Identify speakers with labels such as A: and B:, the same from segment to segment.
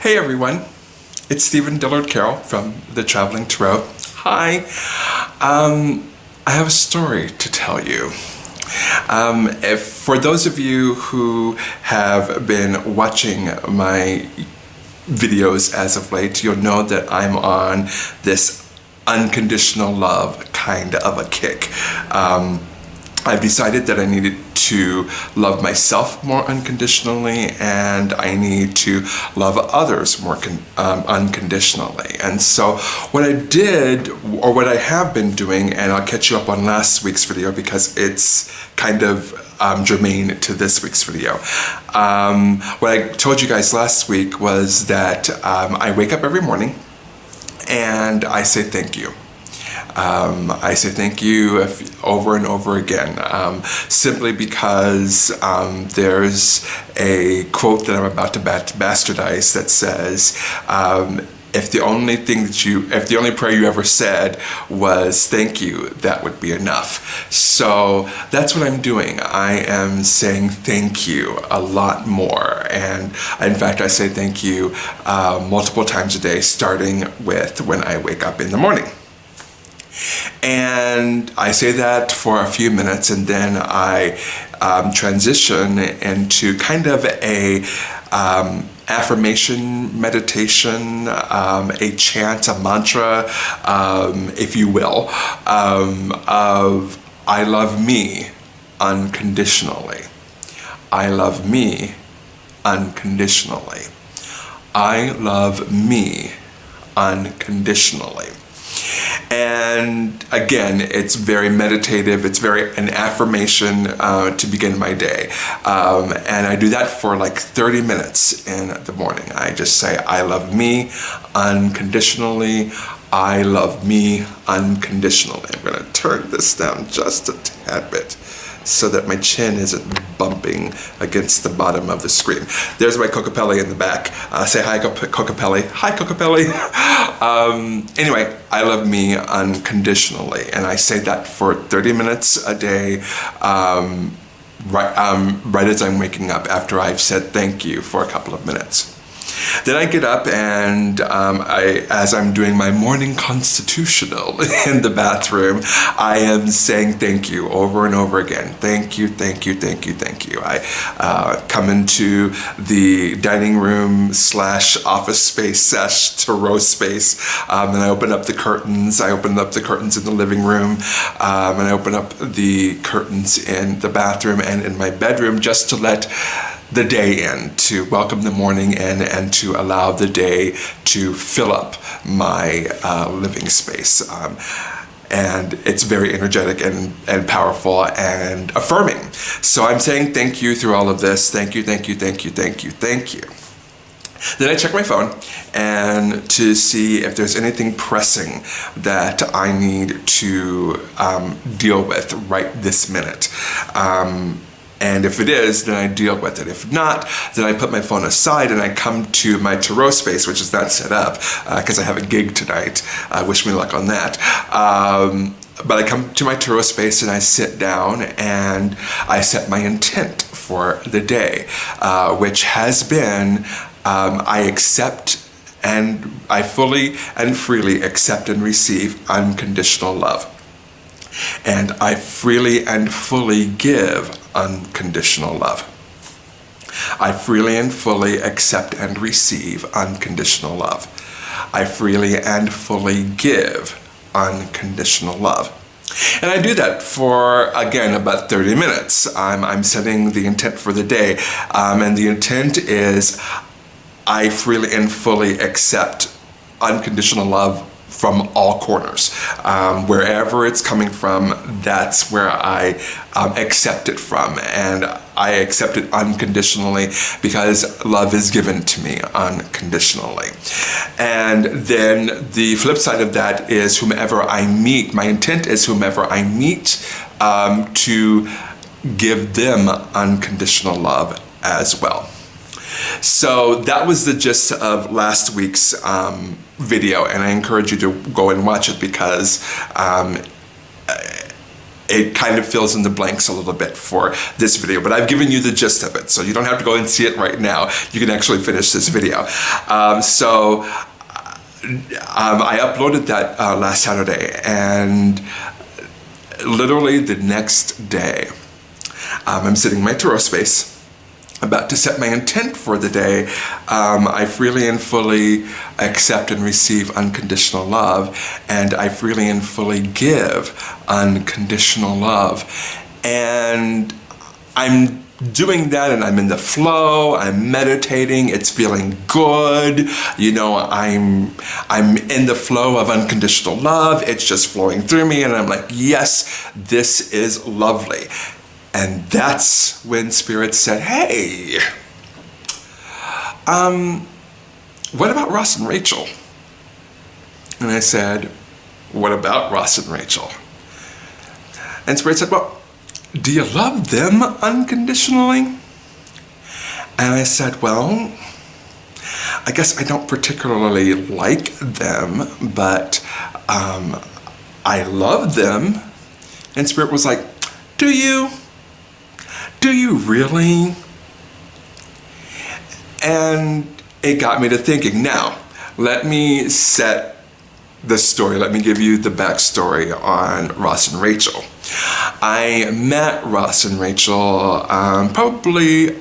A: Hey everyone, it's Stephen Dillard Carroll from The Traveling Tarot. Hi, I have a story to tell you. For those of you who have been watching my videos as of late, you'll know that I'm on this unconditional love kind of a kick. I've decided that I needed to love myself more unconditionally, and I need to love others more unconditionally. And so what I did, or what I have been doing, and I'll catch you up on last week's video because it's kind of germane to this week's video. What I told you guys last week was that I wake up every morning and I say thank you. I say thank you over and over again, simply because there's a quote that I'm about to bastardize that says, if the only prayer you ever said was thank you, that would be enough. So that's what I'm doing. I am saying thank you a lot more. And in fact, I say thank you multiple times a day, starting with when I wake up in the morning. And I say that for a few minutes, and then I transition into kind of a affirmation meditation, a chant, a mantra, if you will, of I love me unconditionally. I love me unconditionally. I love me unconditionally. And again, it's very meditative. It's very an affirmation to begin my day. And I do that for like 30 minutes in the morning. I just say, I love me unconditionally. I love me unconditionally. I'm going to turn this down just a tad bit so that my chin isn't bumping against the bottom of the screen. There's my Cocopelli in the back. Say hi, Cocopelli. Hi, Cocopelli. Anyway, I love me unconditionally, and I say that for 30 minutes a day, right as I'm waking up, after I've said thank you for a couple of minutes. Then I get up and as I'm doing my morning constitutional in the bathroom, I am saying thank you over and over again. Thank you, thank you, thank you, thank you. I come into the dining room / office space / tarot space, and I open up the curtains. I open up the curtains in the living room, and I open up the curtains in the bathroom and in my bedroom just to let the day in, to welcome the morning in, and to allow the day to fill up my living space. And it's very energetic and powerful and affirming. So I'm saying thank you through all of this. Thank you, thank you, thank you, thank you, thank you. Then I check my phone and to see if there's anything pressing that I need to deal with right this minute. And if it is, then I deal with it. If not, then I put my phone aside and I come to my tarot space, which is not set up because I have a gig tonight. Wish me luck on that. But I come to my tarot space and I sit down and I set my intent for the day, which has been I accept and I fully and freely accept and receive unconditional love. And I freely and fully give unconditional love. I freely and fully accept and receive unconditional love. I freely and fully give unconditional love. And I do that for, again, about 30 minutes. I'm setting the intent for the day. And the intent is I freely and fully accept unconditional love from all corners. Wherever it's coming from, that's where I accept it from. And I accept it unconditionally because love is given to me unconditionally. And then the flip side of that is whomever I meet, my intent is whomever I meet to give them unconditional love as well. So that was the gist of last week's video, and I encourage you to go and watch it because it kind of fills in the blanks a little bit for this video, but I've given you the gist of it, so you don't have to go and see it right now. You can actually finish this video. I uploaded that last Saturday, and literally the next day, I'm sitting in my Tarot space, about to set my intent for the day. I freely and fully accept and receive unconditional love, and I freely and fully give unconditional love. And I'm doing that, and I'm in the flow, I'm meditating, it's feeling good, you know, I'm in the flow of unconditional love, it's just flowing through me, and I'm like, yes, this is lovely. And that's when Spirit said, hey, what about Ross and Rachel? And I said, what about Ross and Rachel? And Spirit said, well, do you love them unconditionally? And I said, well, I guess I don't particularly like them, but I love them. And Spirit was like, do you? Do you really? And it got me to thinking. Now, let me set the story. Let me give you the backstory on Ross and Rachel. I met Ross and Rachel probably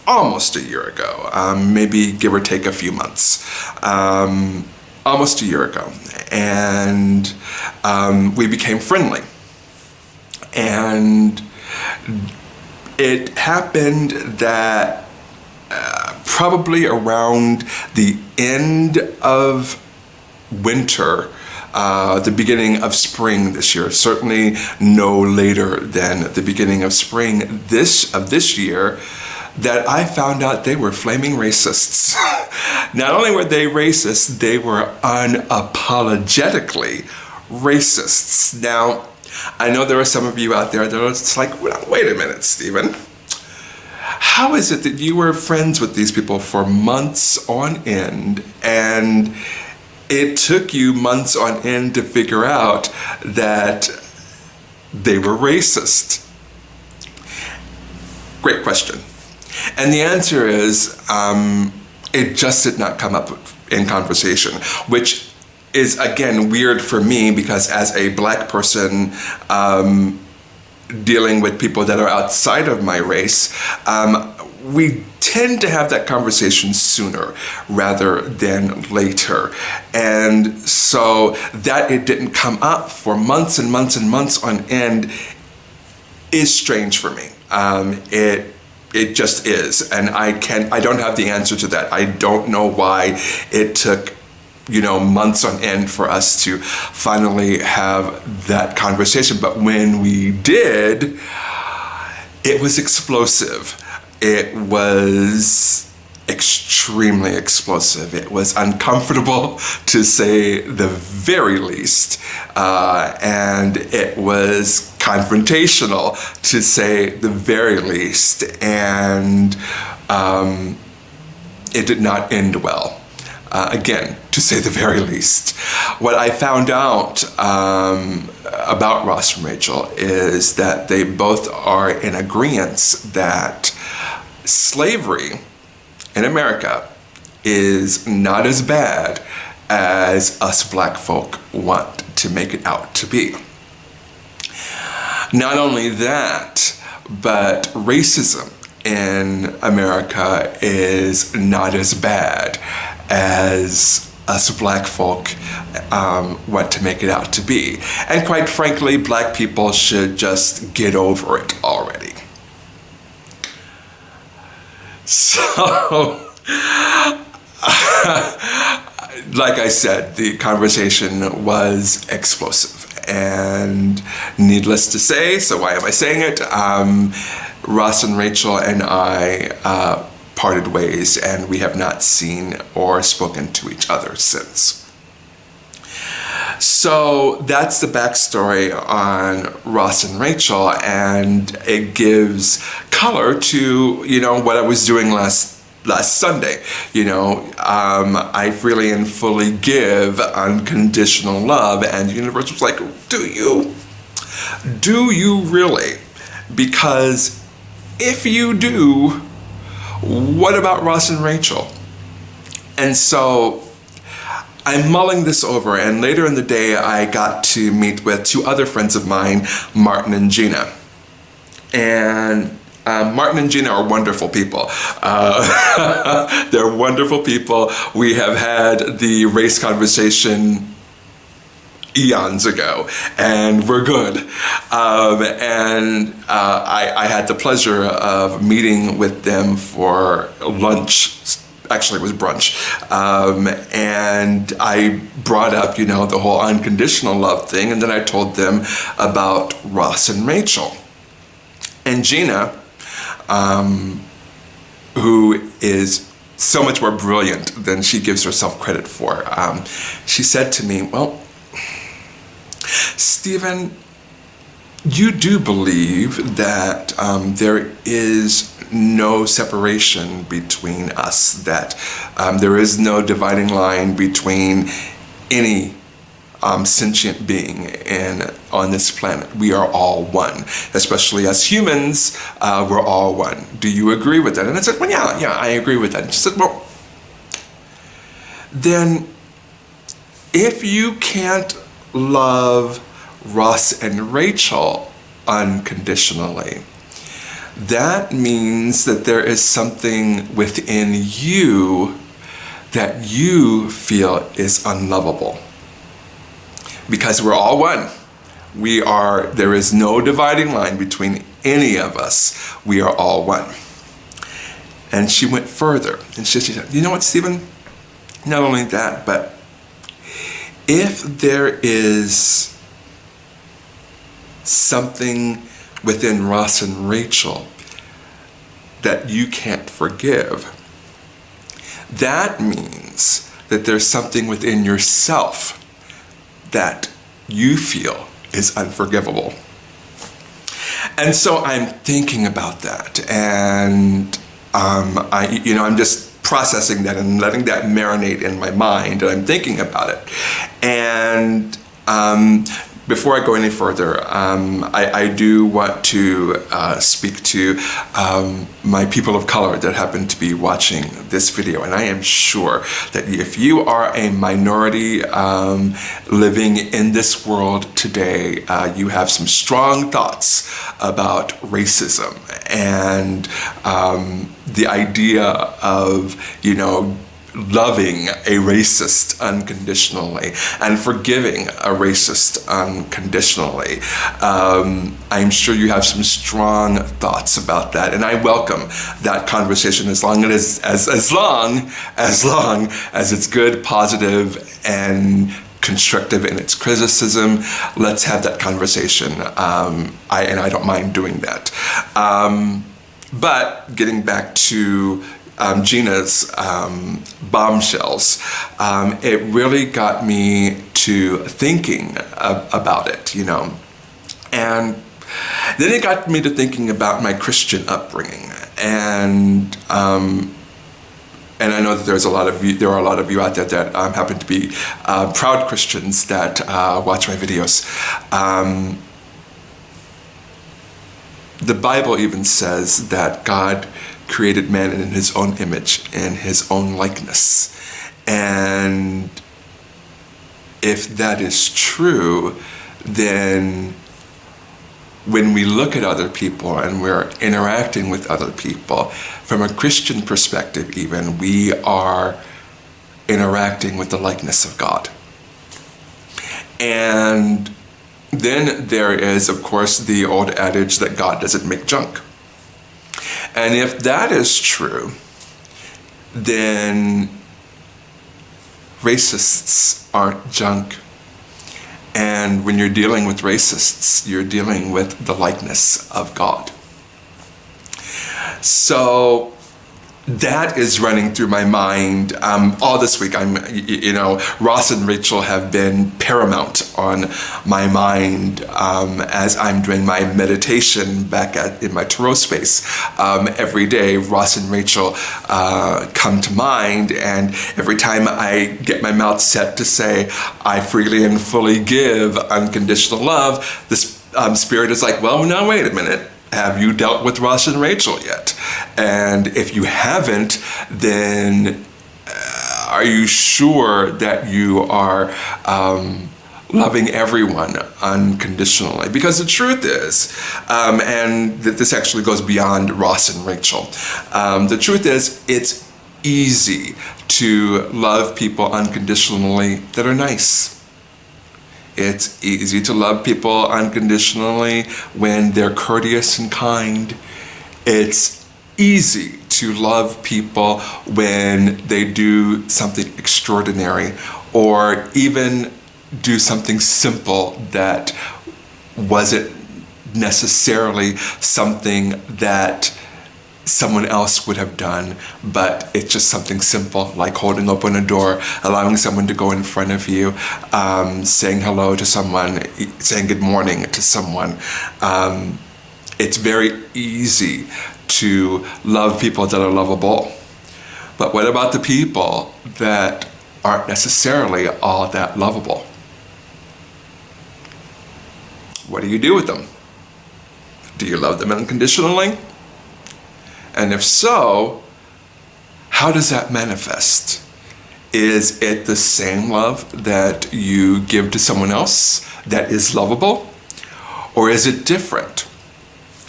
A: almost a year ago, maybe give or take a few months. Almost a year ago. And we became friendly. And it happened that probably around the end of winter, the beginning of spring this year, certainly no later than the beginning of spring this year, that I found out they were flaming racists. Not only were they racist, they were unapologetically racists. Now, I know there are some of you out there that are just like, wait a minute, Stephen. How is it that you were friends with these people for months on end, and it took you months on end to figure out that they were racist? Great question. And the answer is, it just did not come up in conversation, which is, again, weird for me, because as a Black person dealing with people that are outside of my race, we tend to have that conversation sooner rather than later. And so that it didn't come up for months and months and months on end is strange for me. It just is, and I don't have the answer to that. I don't know why it took, months on end for us to finally have that conversation. But when we did, it was explosive. It was extremely explosive. It was uncomfortable, to say the very least, and it was confrontational, to say the very least, and it did not end well. Again, to say the very least. What I found out about Ross and Rachel is that they both are in agreement that slavery in America is not as bad as us Black folk want to make it out to be. Not only that, but racism in America is not as bad as us Black folk want to make it out to be. And quite frankly, Black people should just get over it already. So, like I said, the conversation was explosive. And needless to say, so why am I saying it? Ross and Rachel and I parted ways, and we have not seen or spoken to each other since. So that's the backstory on Ross and Rachel, and it gives color to, what I was doing last Sunday. I freely and fully give unconditional love, and the universe was like, do you? Do you really? Because if you do, what about Ross and Rachel? And so I'm mulling this over, and later in the day I got to meet with two other friends of mine, Martin and Gina. And Martin and Gina are wonderful people. They're wonderful people. We have had the race conversation eons ago, and we're good. I had the pleasure of meeting with them for lunch. Actually, it was brunch. And I brought up, the whole unconditional love thing, and then I told them about Ross and Rachel. And Gina, who is so much more brilliant than she gives herself credit for, she said to me, well, Stephen, you do believe that there is no separation between us, that there is no dividing line between any sentient being on this planet. We are all one. Especially as humans, we're all one. Do you agree with that? And I said, well, yeah, I agree with that. And she said, well, then if you can't love Ross and Rachel unconditionally, that means that there is something within you that you feel is unlovable. Because we're all one. There is no dividing line between any of us. We are all one. And she went further, and she said, you know what, Stephen? Not only that, but if there is something within Ross and Rachel that you can't forgive, that means that there's something within yourself that you feel is unforgivable. And so I'm thinking about that, and I'm just processing that and letting that marinate in my mind, and I'm thinking about it. And before I go any further, I do want to speak to my people of color that happen to be watching this video. And I am sure that if you are a minority living in this world today, you have some strong thoughts about racism and the idea of, loving a racist unconditionally and forgiving a racist unconditionally. I'm sure you have some strong thoughts about that, and I welcome that conversation as long as it's good, positive, and constructive in its criticism. Let's have that conversation. I don't mind doing that. But getting back to Gina's bombshells, it really got me to thinking about it, and then it got me to thinking about my Christian upbringing, and I know that there are a lot of you out there that happen to be proud Christians that watch my videos. The Bible even says that God created man in his own image and his own likeness. And if that is true, then when we look at other people and we're interacting with other people, from a Christian perspective even, we are interacting with the likeness of God. And then there is, of course, the old adage that God doesn't make junk. And if that is true, then racists aren't junk. And when you're dealing with racists, you're dealing with the likeness of God. So that is running through my mind all this week. Ross and Rachel have been paramount on my mind as I'm doing my meditation back in my Tarot space. Every day, Ross and Rachel come to mind, and every time I get my mouth set to say, I freely and fully give unconditional love, this Spirit is like, well, now wait a minute. Have you dealt with Ross and Rachel yet? And if you haven't, then are you sure that you are loving everyone unconditionally? Because the truth is, and this actually goes beyond Ross and Rachel, the truth is it's easy to love people unconditionally that are nice. It's easy to love people unconditionally when they're courteous and kind. It's easy to love people when they do something extraordinary, or even do something simple that wasn't necessarily something that someone else would have done, but it's just something simple, like holding open a door, allowing someone to go in front of you, saying hello to someone, saying good morning to someone. It's very easy to love people that are lovable. But what about the people that aren't necessarily all that lovable? What do you do with them? Do you love them unconditionally? And if so, how does that manifest? Is it the same love that you give to someone else that is lovable? Or is it different?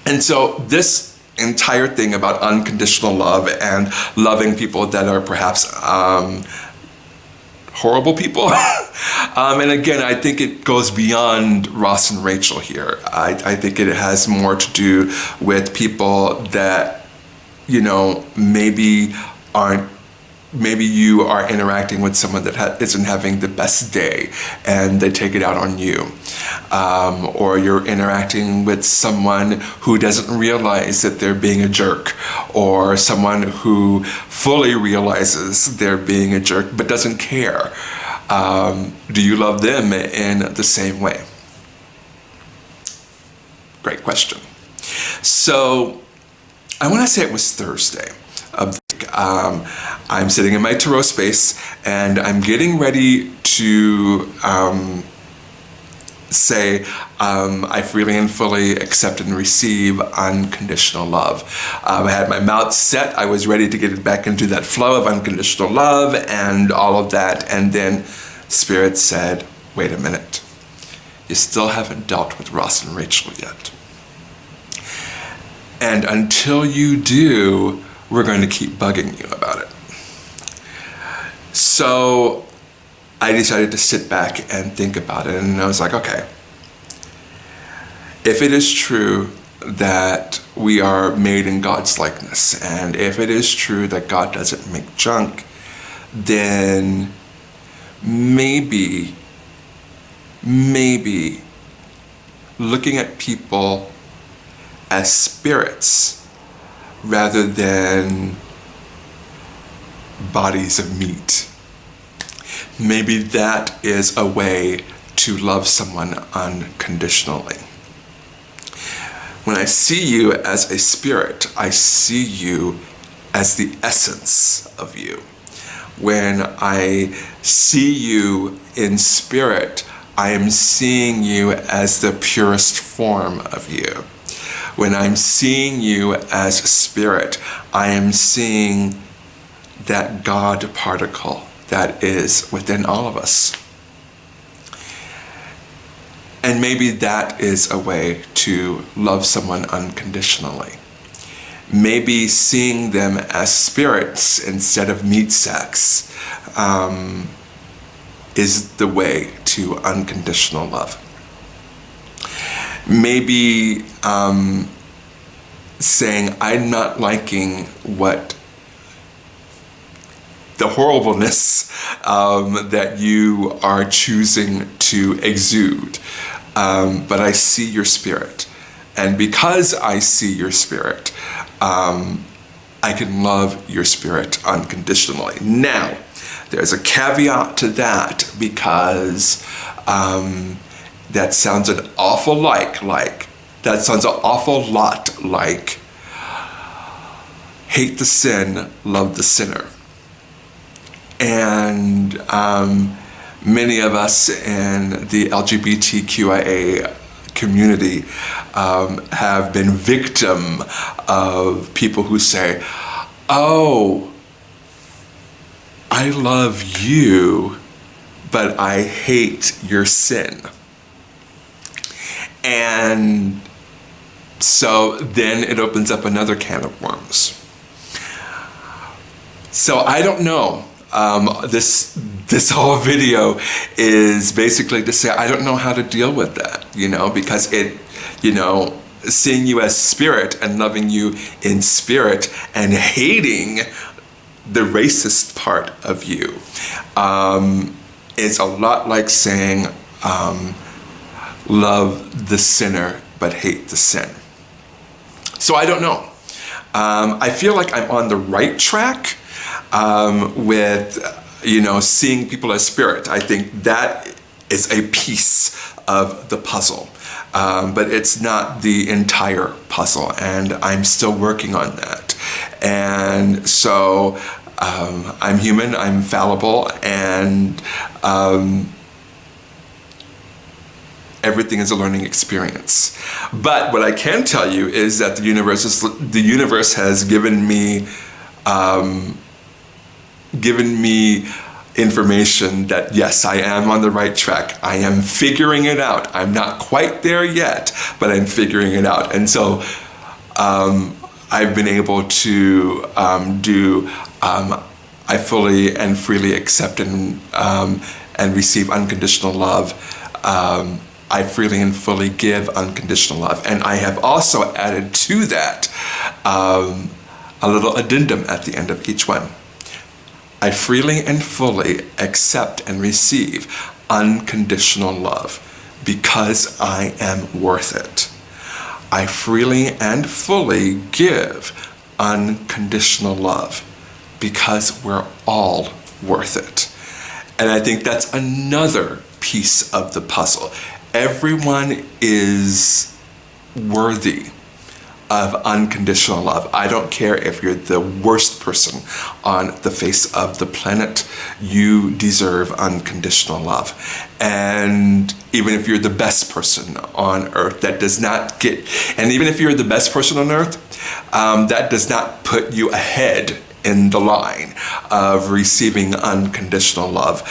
A: And so this entire thing about unconditional love and loving people that are perhaps horrible people. And again, I think it goes beyond Ross and Rachel here. I think it has more to do with people that, you know, maybe you are interacting with someone that isn't having the best day and they take it out on you. Or you're interacting with someone who doesn't realize that they're being a jerk, or someone who fully realizes they're being a jerk but doesn't care. Do you love them in the same way? Great question. So I want to say it was Thursday. I'm sitting in my tarot space and I'm getting ready to say I freely and fully accept and receive unconditional love. I had my mouth set. I was ready to get back into that flow of unconditional love and all of that. And then Spirit said, wait a minute. You still haven't dealt with Ross and Rachel yet. And until you do, we're going to keep bugging you about it. So I decided to sit back and think about it. And I was like, okay, if it is true that we are made in God's likeness, and if it is true that God doesn't make junk, then maybe looking at people as spirits rather than bodies of meat. Maybe that is a way to love someone unconditionally. When I see you as a spirit, I see you as the essence of you. When I see you in spirit, I am seeing you as the purest form of you. When I'm seeing you as spirit, I am seeing that God particle that is within all of us. And maybe that is a way to love someone unconditionally. Maybe seeing them as spirits instead of meat sacks is the way to unconditional love. Maybe saying, I'm not liking what the horribleness that you are choosing to exude, but I see your spirit. And because I see your spirit, I can love your spirit unconditionally. Now, there's a caveat to that, because that sounds an awful lot like hate the sin, love the sinner. And many of us in the LGBTQIA community have been victim of people who say, oh, I love you, but I hate your sin. And so then it opens up another can of worms. So I don't know. This whole video is basically to say I don't know how to deal with that, because it, seeing you as spirit and loving you in spirit and hating the racist part of you is a lot like saying love the sinner but hate the sin. So I don't know. I feel like I'm on the right track with, seeing people as spirit. I think that is a piece of the puzzle, but it's not the entire puzzle, and I'm still working on that. And so I'm human, I'm fallible, and everything is a learning experience. But what I can tell you is that the universe has given me information that yes, I am on the right track. I am figuring it out. I'm not quite there yet, but I'm figuring it out. And so I've been able to I fully and freely accept and receive unconditional love. I freely and fully give unconditional love. And I have also added to that a little addendum at the end of each one. I freely and fully accept and receive unconditional love because I am worth it. I freely and fully give unconditional love because we're all worth it. And I think that's another piece of the puzzle. Everyone is worthy of unconditional love. I don't care if you're the worst person on the face of the planet, you deserve unconditional love. And even if you're the best person on earth, that does not and even if you're the best person on earth, that does not put you ahead in the line of receiving unconditional love.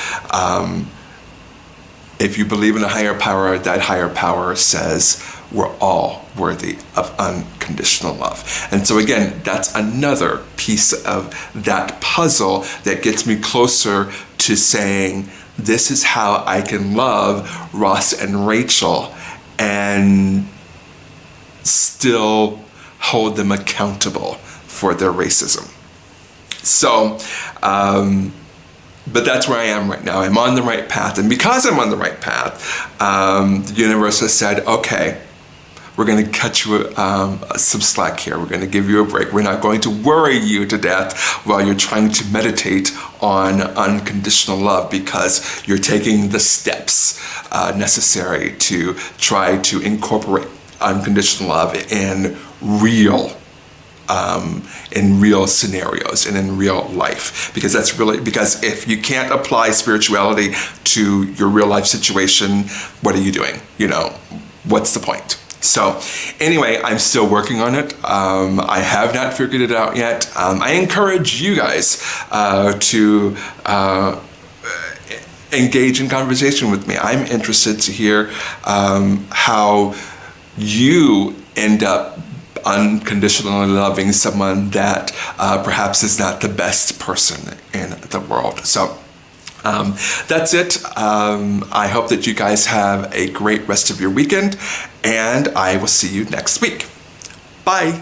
A: If you believe in a higher power, that higher power says we're all worthy of unconditional love. And so again, that's another piece of that puzzle that gets me closer to saying, this is how I can love Ross and Rachel and still hold them accountable for their racism. So, but that's where I am right now. I'm on the right path. And because I'm on the right path, the universe has said, okay, we're going to cut you some slack here. We're going to give you a break. We're not going to worry you to death while you're trying to meditate on unconditional love, because you're taking the steps necessary to try to incorporate unconditional love in real scenarios and in real life, because because if you can't apply spirituality to your real life situation, what are you doing? What's the point? So anyway, I'm still working on it. I have not figured it out yet. I encourage you guys to engage in conversation with me. I'm interested to hear how you end up unconditionally loving someone that perhaps is not the best person in the world. So that's it. I hope that you guys have a great rest of your weekend, and I will see you next week. Bye.